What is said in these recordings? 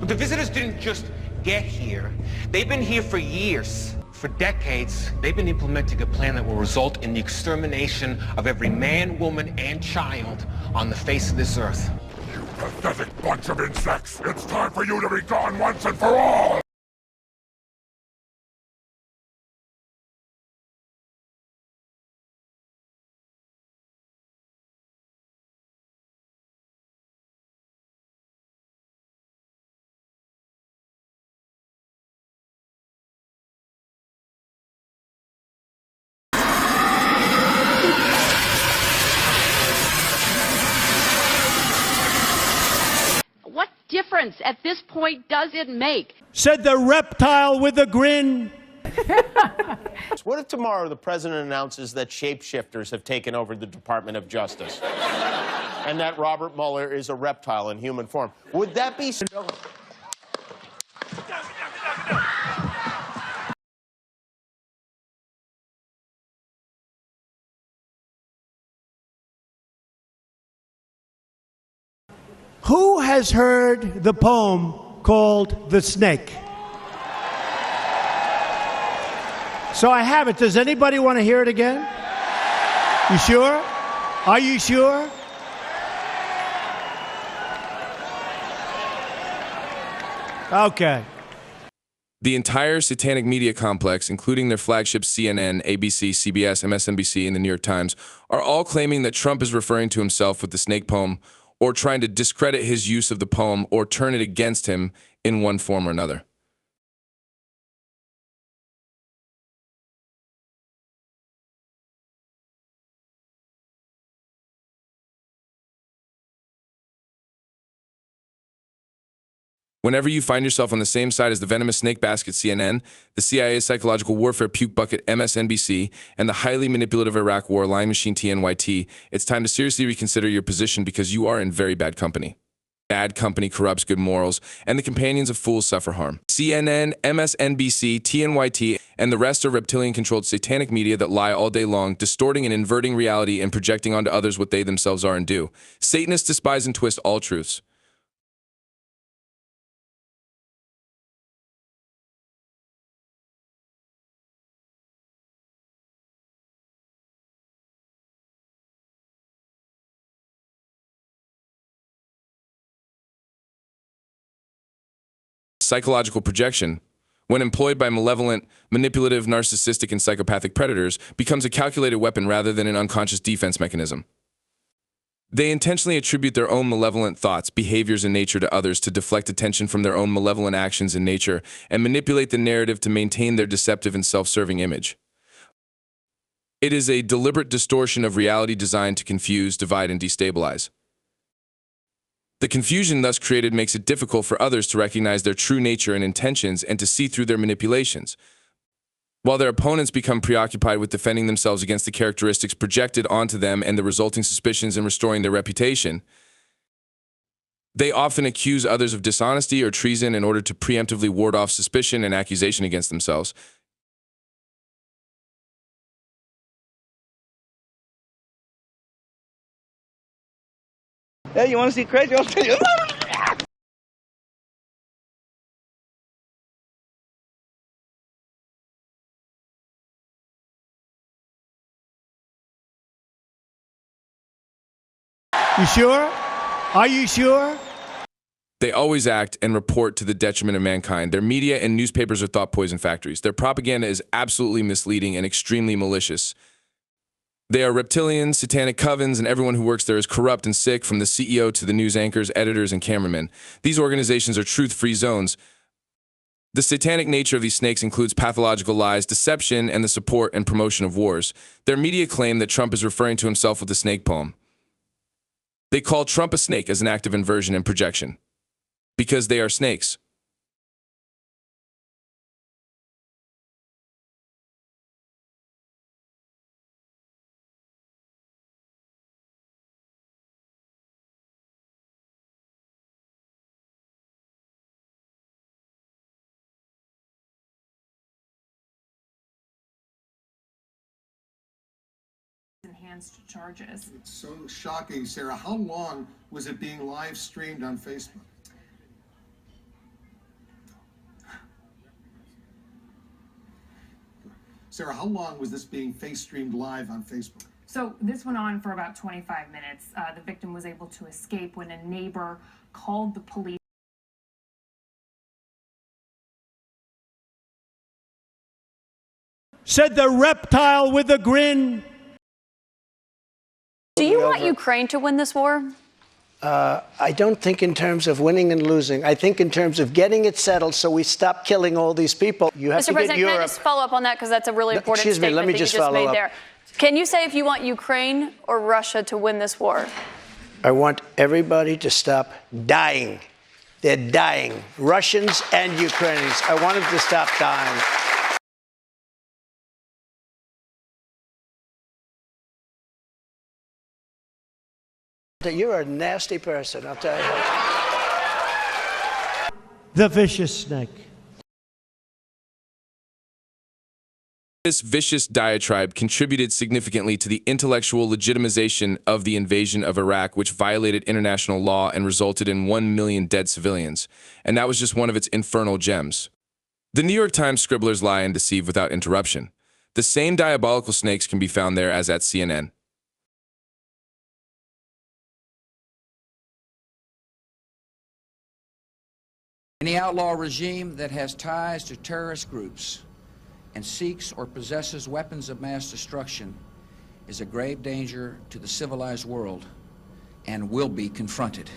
The visitors didn't just get here. They've been here for years. For decades, they've been implementing a plan that will result in the extermination of every man, woman, and child on the face of this earth. You pathetic bunch of insects! It's time for you to be gone once and for all! What difference at this point does it make? Said the reptile with a grin. What if tomorrow the president announces that shapeshifters have taken over the Department of Justice and that Robert Mueller is a reptile in human form? Would that be... Who has heard the poem called The Snake? So I have it. Does anybody want to hear it again? You sure? Are you sure? Okay. The entire satanic media complex, including their flagships CNN, ABC, CBS, MSNBC, and the New York Times, are all claiming that Trump is referring to himself with the snake poem or trying to discredit his use of the poem or turn it against him in one form or another. Whenever you find yourself on the same side as the venomous snake basket CNN, the CIA psychological warfare puke bucket MSNBC, and the highly manipulative Iraq war lying machine TNYT, it's time to seriously reconsider your position because you are in very bad company. Bad company corrupts good morals, and the companions of fools suffer harm. CNN, MSNBC, TNYT, and the rest are reptilian-controlled satanic media that lie all day long, distorting and inverting reality and projecting onto others what they themselves are and do. Satanists despise and twist all truths. Psychological projection, when employed by malevolent, manipulative, narcissistic, and psychopathic predators, becomes a calculated weapon rather than an unconscious defense mechanism. They intentionally attribute their own malevolent thoughts, behaviors, and nature to others to deflect attention from their own malevolent actions and nature and manipulate the narrative to maintain their deceptive and self-serving image. It is a deliberate distortion of reality designed to confuse, divide, and destabilize. The confusion thus created makes it difficult for others to recognize their true nature and intentions and to see through their manipulations. While their opponents become preoccupied with defending themselves against the characteristics projected onto them and the resulting suspicions and restoring their reputation, they often accuse others of dishonesty or treason in order to preemptively ward off suspicion and accusation against themselves. Hey, you want to see crazy? I'll tell you. You sure? Are you sure? They always act and report to the detriment of mankind. Their media and newspapers are thought poison factories. Their propaganda is absolutely misleading and extremely malicious. They are reptilians, satanic covens, and everyone who works there is corrupt and sick, from the CEO to the news anchors, editors, and cameramen. These organizations are truth-free zones. The satanic nature of these snakes includes pathological lies, deception, and the support and promotion of wars. Their media claim that Trump is referring to himself with the snake poem. They call Trump a snake as an act of inversion and projection, because they are snakes. Enhanced charges. It's so shocking, Sarah. How long was it being live streamed on Facebook? Sarah, how long was this being face streamed live on Facebook? So this went on for about 25 minutes. The victim was able to escape when a neighbor called the police. Said the reptile with a grin. Do you want Ukraine to win this war? I don't think in terms of winning and losing. I think in terms of getting it settled so we stop killing all these people. You have Mr. to President, get Europe. can I just follow up on that because that's a really important Excuse me, statement let me that just you just follow made up. there. Can you say if you want Ukraine or Russia to win this war? I want everybody to stop dying. They're dying. Russians and Ukrainians. I want them to stop dying. You're a nasty person, I'll tell you. The vicious snake. This vicious diatribe contributed significantly to the intellectual legitimization of the invasion of Iraq, which violated international law and resulted in 1 million dead civilians. And that was just one of its infernal gems. The New York Times scribblers lie and deceive without interruption. The same diabolical snakes can be found there as at CNN. Any outlaw regime that has ties to terrorist groups and seeks or possesses weapons of mass destruction is a grave danger to the civilized world and will be confronted.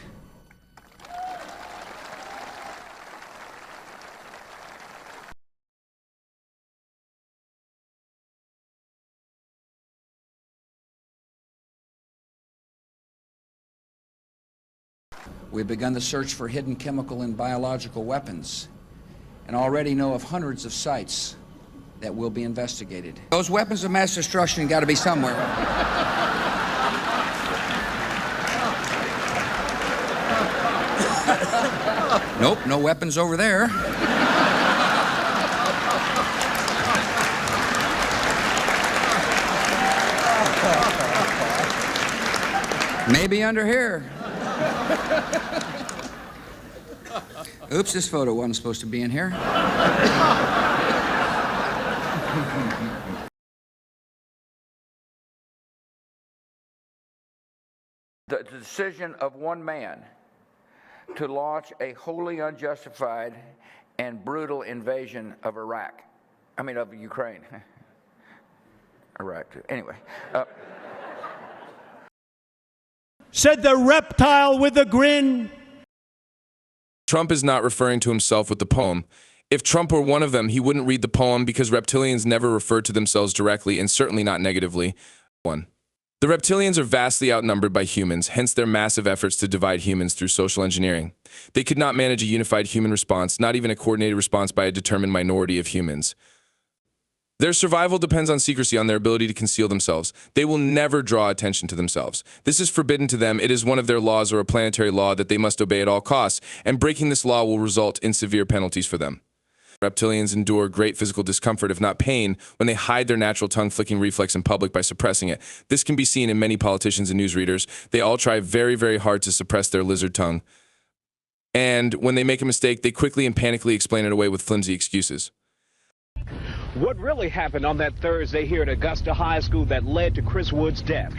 We've begun the search for hidden chemical and biological weapons and already know of hundreds of sites that will be investigated. Those weapons of mass destruction got to be somewhere. Nope, no weapons over there. Maybe under here. Oops, this photo wasn't supposed to be in here. The decision of one man to launch a wholly unjustified and brutal invasion of Iraq. I mean, of Ukraine. Iraq, too. Anyway. Said the reptile with a grin. Trump is not referring to himself with the poem. If Trump were one of them, he wouldn't read the poem because reptilians never refer to themselves directly and certainly not negatively. 1. The reptilians are vastly outnumbered by humans, hence their massive efforts to divide humans through social engineering. They could not manage a unified human response, not even a coordinated response by a determined minority of humans. Their survival depends on secrecy, on their ability to conceal themselves. They will never draw attention to themselves. This is forbidden to them. It is one of their laws or a planetary law that they must obey at all costs, and breaking this law will result in severe penalties for them. Reptilians endure great physical discomfort, if not pain, when they hide their natural tongue-flicking reflex in public by suppressing it. This can be seen in many politicians and newsreaders. They all try very, very hard to suppress their lizard tongue. And when they make a mistake, they quickly and panically explain it away with flimsy excuses. What really happened on that Thursday here at Augusta High School that led to Chris Wood's death?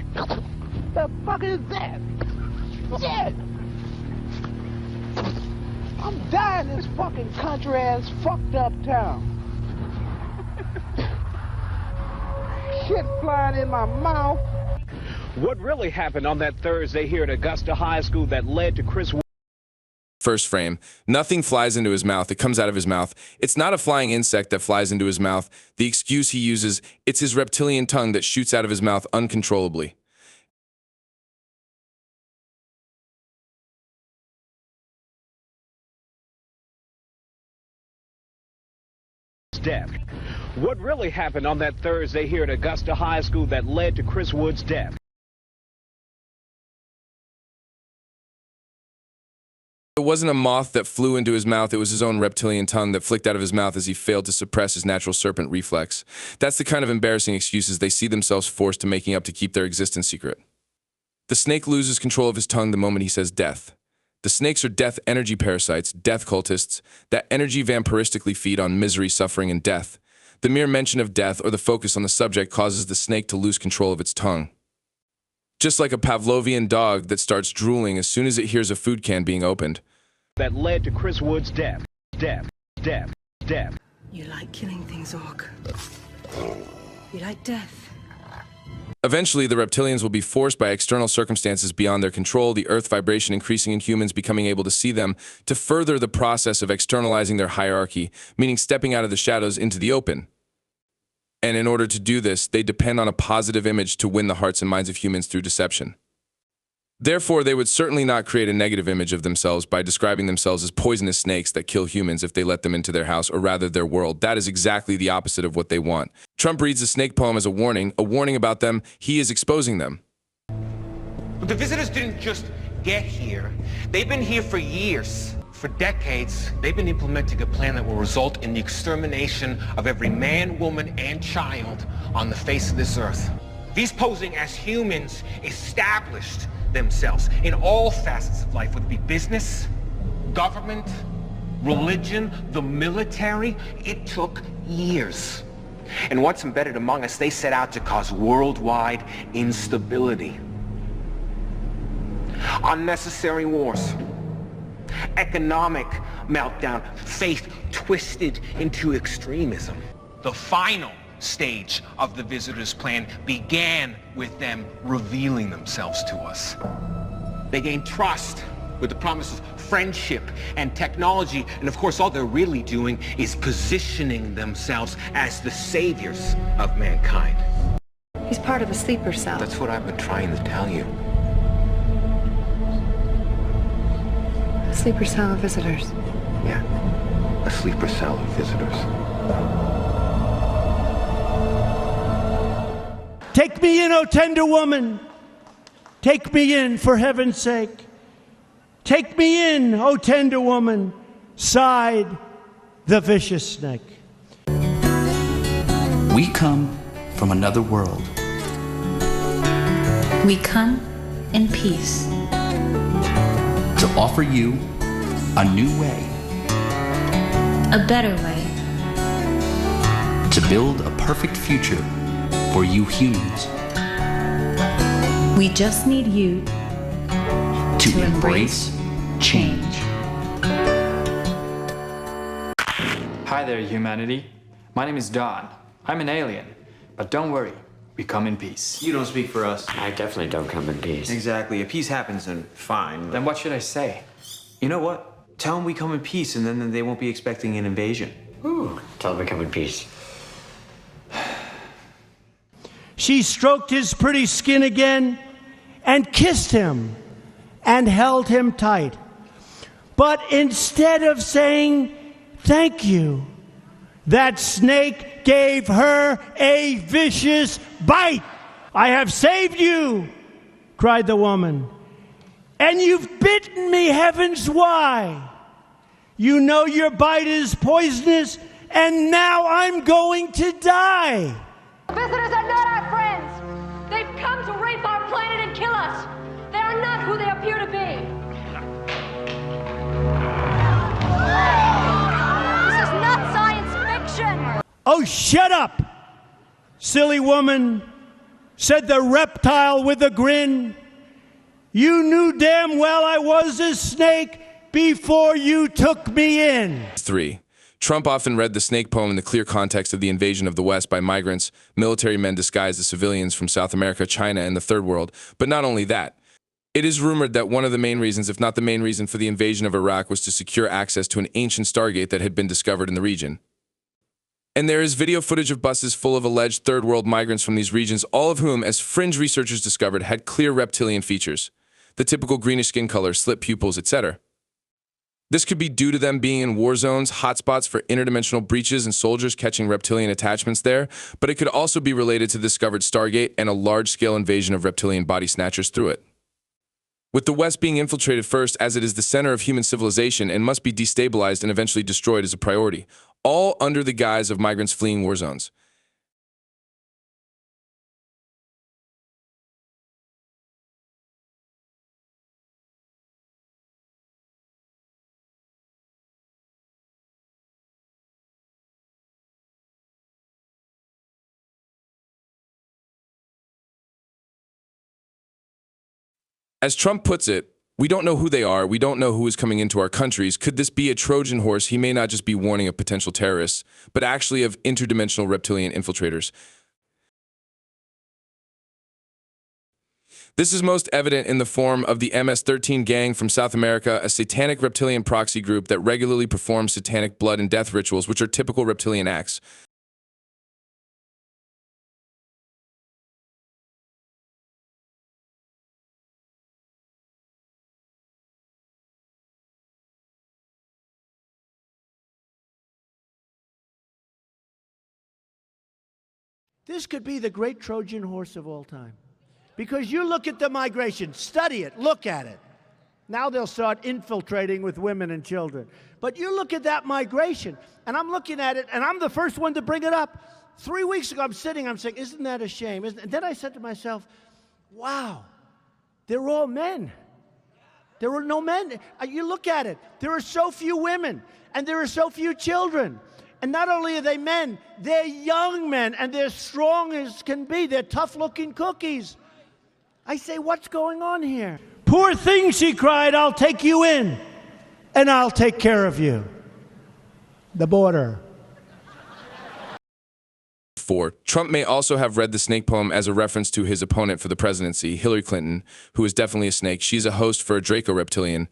The fuck is that? Shit! I'm dying in this fucking country-ass fucked up town. Shit flying in my mouth. What really happened on that Thursday here at Augusta High School that led to Chris Wood? First frame. Nothing flies into his mouth. It comes out of his mouth. It's not a flying insect that flies into his mouth. The excuse he uses, it's his reptilian tongue that shoots out of his mouth uncontrollably. Death. What really happened on that Thursday here at Augusta High School that led to Chris Wood's death? It wasn't a moth that flew into his mouth, it was his own reptilian tongue that flicked out of his mouth as he failed to suppress his natural serpent reflex. That's the kind of embarrassing excuses they see themselves forced to making up to keep their existence secret. The snake loses control of his tongue the moment he says death. The snakes are death energy parasites, death cultists, that energy vampiristically feed on misery, suffering, and death. The mere mention of death or the focus on the subject causes the snake to lose control of its tongue. Just like a Pavlovian dog that starts drooling as soon as it hears a food can being opened. That led to Chris Wood's death. Death. You like killing things, Orc. You like death. Eventually, the reptilians will be forced by external circumstances beyond their control, the earth vibration increasing and humans becoming able to see them, to further the process of externalizing their hierarchy, meaning stepping out of the shadows into the open. And in order to do this, they depend on a positive image to win the hearts and minds of humans through deception. Therefore, they would certainly not create a negative image of themselves by describing themselves as poisonous snakes that kill humans if they let them into their house, or rather their world. That is exactly the opposite of what they want. Trump reads the snake poem as a warning about them. He is exposing them. But the visitors didn't just get here. They've been here for years. For decades, they've been implementing a plan that will result in the extermination of every man, woman, and child on the face of this earth. These posing as humans established themselves in all facets of life, whether it be business, government, religion, the military. It took years. And once embedded among us, they set out to cause worldwide instability. Unnecessary wars, economic meltdown, faith twisted into extremism. The final stage of the visitors' plan began with them revealing themselves to us. They gained trust with the promise of friendship and technology, and of course all they're really doing is positioning themselves as the saviors of mankind. He's part of a sleeper cell. That's what I've been trying to tell you. A sleeper cell of visitors. Yeah, a sleeper cell of visitors. Take me in, O tender woman. Take me in, for heaven's sake. Take me in, O tender woman, sighed the vicious snake. We come from another world. We come in peace. To offer you a new way. A better way. To build a perfect future for you humans. We just need you to embrace change. Hi there, humanity. My name is Don. I'm an alien. But don't worry, we come in peace. You don't speak for us. I definitely don't come in peace. Exactly. If peace happens, then fine. Then what should I say? You know what? Tell them we come in peace, and then they won't be expecting an invasion. Ooh, tell them we come in peace. She stroked his pretty skin again and kissed him and held him tight. But instead of saying thank you, that snake gave her a vicious bite. I have saved you, cried the woman. And you've bitten me, heavens, why? You know your bite is poisonous, and now I'm going to die. Visitors are not our friends. They've come to rape our planet and kill us. They are not who they appear to be. This is not science fiction. Oh, shut up, silly woman, said the reptile with a grin. You knew damn well I was a snake before you took me in. 3. Trump often read the snake poem in the clear context of the invasion of the West by migrants, military men disguised as civilians from South America, China, and the Third World. But not only that. It is rumored that one of the main reasons, if not the main reason, for the invasion of Iraq was to secure access to an ancient Stargate that had been discovered in the region. And there is video footage of buses full of alleged Third World migrants from these regions, all of whom, as fringe researchers discovered, had clear reptilian features. The typical greenish skin color, slit pupils, etc. This could be due to them being in war zones, hotspots for interdimensional breaches and soldiers catching reptilian attachments there, but it could also be related to the discovered Stargate and a large-scale invasion of reptilian body snatchers through it. With the West being infiltrated first, as it is the center of human civilization and must be destabilized and eventually destroyed as a priority, all under the guise of migrants fleeing war zones. As Trump puts it, we don't know who they are. We don't know who is coming into our countries. Could this be a Trojan horse? He may not just be warning of potential terrorists, but actually of interdimensional reptilian infiltrators. This is most evident in the form of the MS-13 gang from South America, a satanic reptilian proxy group that regularly performs satanic blood and death rituals, which are typical reptilian acts. This could be the great Trojan horse of all time. Because you look at the migration, study it, look at it. Now they'll start infiltrating with women and children. But you look at that migration, and I'm looking at it, and I'm the first one to bring it up. 3 weeks ago, I'm saying, isn't that a shame? And then I said to myself, wow, they're all men. There are no men. You look at it, there are so few women, and there are so few children. And not only are they men, they're young men, and they're strong as can be. They're tough-looking cookies. I say, what's going on here? Poor thing, she cried, I'll take you in, and I'll take care of you. The border. 4. Trump may also have read the snake poem as a reference to his opponent for the presidency, Hillary Clinton, who is definitely a snake. She's a host for a Draco reptilian.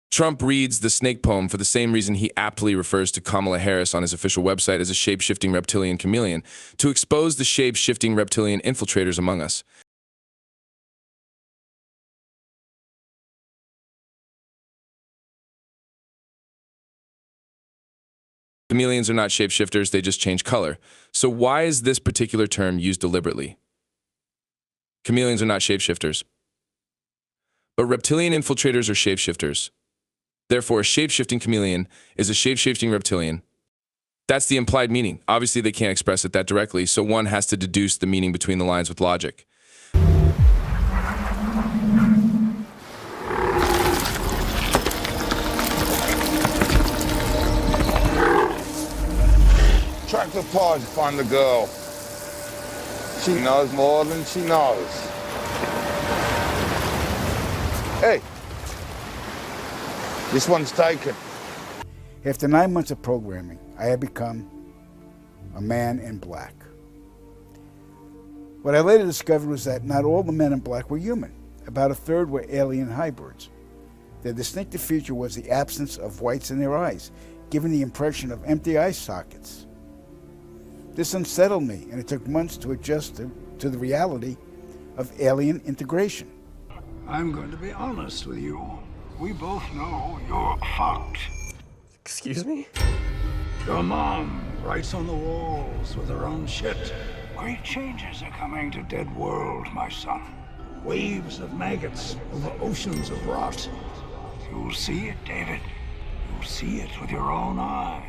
Trump reads the snake poem for the same reason he aptly refers to Kamala Harris on his official website as a shape-shifting reptilian chameleon, to expose the shape-shifting reptilian infiltrators among us. Chameleons are not shapeshifters, they just change color. So why is this particular term used deliberately? Chameleons are not shapeshifters. But reptilian infiltrators are shapeshifters. Therefore, a shape-shifting chameleon is a shape-shifting reptilian. That's the implied meaning. Obviously, they can't express it that directly, so one has to deduce the meaning between the lines with logic. Tractor Pod find the girl. She knows more than she knows. Hey, this one's taken. After 9 months of programming, I had become a man in black. What I later discovered was that not all the men in black were human. About a third were alien hybrids. Their distinctive feature was the absence of whites in their eyes, giving the impression of empty eye sockets. This unsettled me, and it took months to adjust to the reality of alien integration. I'm going to be honest with you. We both know you're fucked. Excuse me? Your mom writes on the walls with her own shit. Great changes are coming to Dead World, my son. Waves of maggots over oceans of rot. You'll see it, David. You'll see it with your own eyes.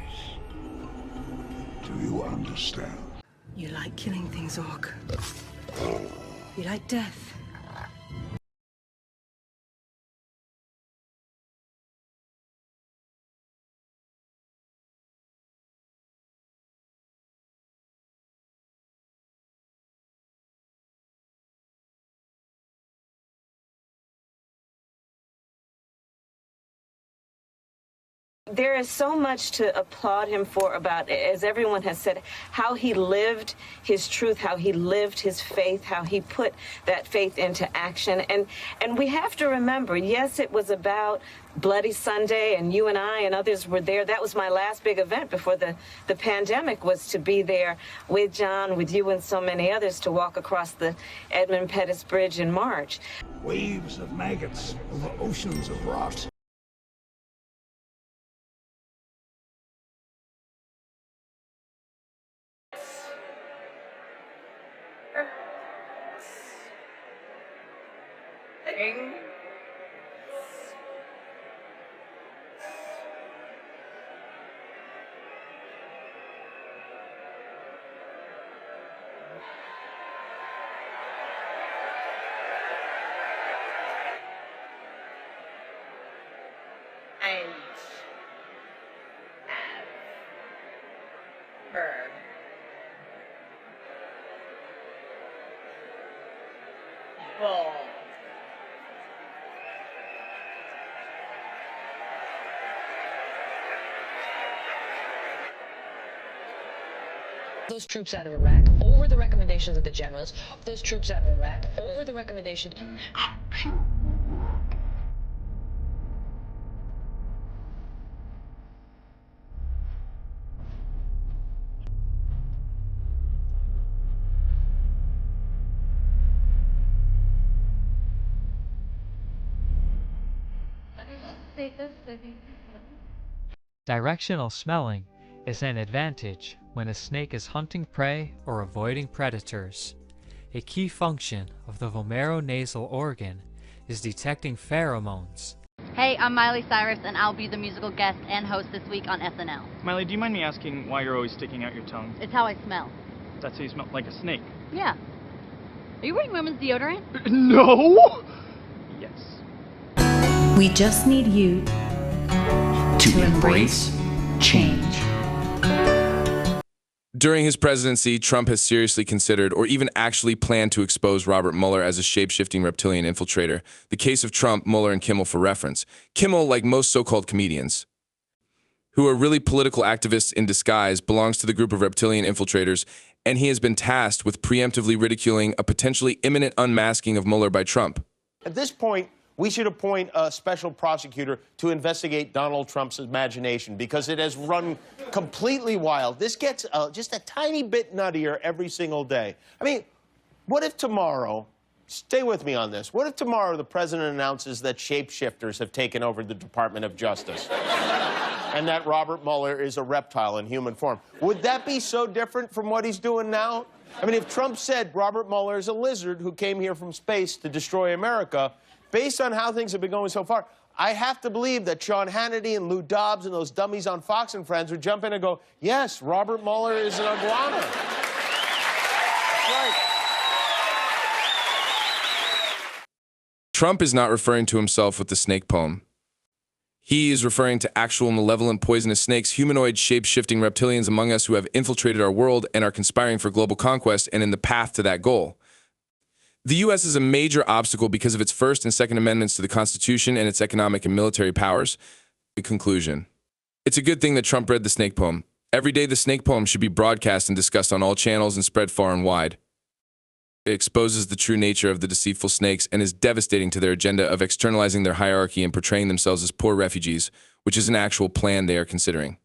Do you understand? You like killing things, Orc. You like death. There is so much to applaud him for about, as everyone has said, how he lived his truth, how he lived his faith, how he put that faith into action. And we have to remember, yes, it was about Bloody Sunday, and you and I and others were there. That was my last big event before the pandemic, was to be there with John, with you and so many others, to walk across the Edmund Pettus Bridge in March. Waves of maggots over oceans of rot. Bull. Those troops out of Iraq, over the recommendations of the generals, those troops out of Iraq, over the recommendation. Directional smelling is an advantage when a snake is hunting prey or avoiding predators. A key function of the vomeronasal organ is detecting pheromones. Hey, I'm Miley Cyrus, and I'll be the musical guest and host this week on SNL. Miley, do you mind me asking why you're always sticking out your tongue? It's how I smell. That's how you smell, like a snake? Yeah. Are you wearing women's deodorant? No! Yes. We just need you to embrace change. During his presidency, Trump has seriously considered or even actually planned to expose Robert Mueller as a shape-shifting reptilian infiltrator. The case of Trump, Mueller, and Kimmel for reference. Kimmel, like most so-called comedians, who are really political activists in disguise, belongs to the group of reptilian infiltrators, and he has been tasked with preemptively ridiculing a potentially imminent unmasking of Mueller by Trump. At this point, we should appoint a special prosecutor to investigate Donald Trump's imagination because it has run completely wild. This gets just a tiny bit nuttier every single day. I mean, what if tomorrow, stay with me on this, what if tomorrow the president announces that shapeshifters have taken over the Department of Justice and that Robert Mueller is a reptile in human form? Would that be so different from what he's doing now? I mean, if Trump said Robert Mueller is a lizard who came here from space to destroy America, based on how things have been going so far, I have to believe that Sean Hannity and Lou Dobbs and those dummies on Fox and Friends would jump in and go, yes, Robert Mueller is an iguana. That's right. Trump is not referring to himself with the snake poem. He is referring to actual malevolent poisonous snakes, humanoid shape-shifting reptilians among us who have infiltrated our world and are conspiring for global conquest and in the path to that goal. The U.S. is a major obstacle because of its First and Second Amendments to the Constitution and its economic and military powers. In conclusion, it's a good thing that Trump read the snake poem. Every day the snake poem should be broadcast and discussed on all channels and spread far and wide. It exposes the true nature of the deceitful snakes and is devastating to their agenda of externalizing their hierarchy and portraying themselves as poor refugees, which is an actual plan they are considering.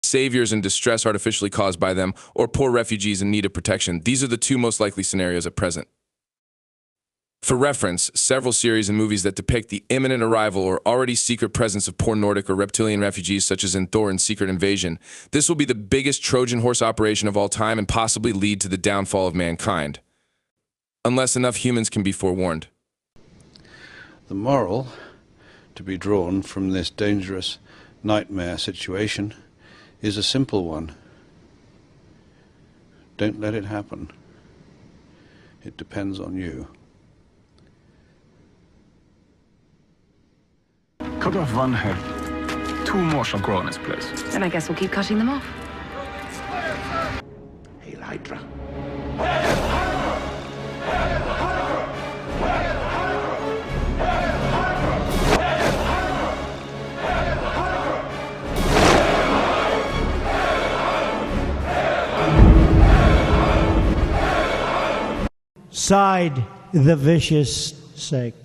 Saviors in distress artificially caused by them, or poor refugees in need of protection. These are the two most likely scenarios at present. For reference, several series and movies that depict the imminent arrival or already secret presence of poor Nordic or reptilian refugees, such as in Thor and Secret Invasion. This will be the biggest Trojan horse operation of all time and possibly lead to the downfall of mankind, unless enough humans can be forewarned. The moral to be drawn from this dangerous nightmare situation is a simple one. Don't let it happen. It depends on you. Cut off one head. 2 more shall grow in its place. Then I guess we'll keep cutting them off. Hail Hydra. Sighed the vicious snake.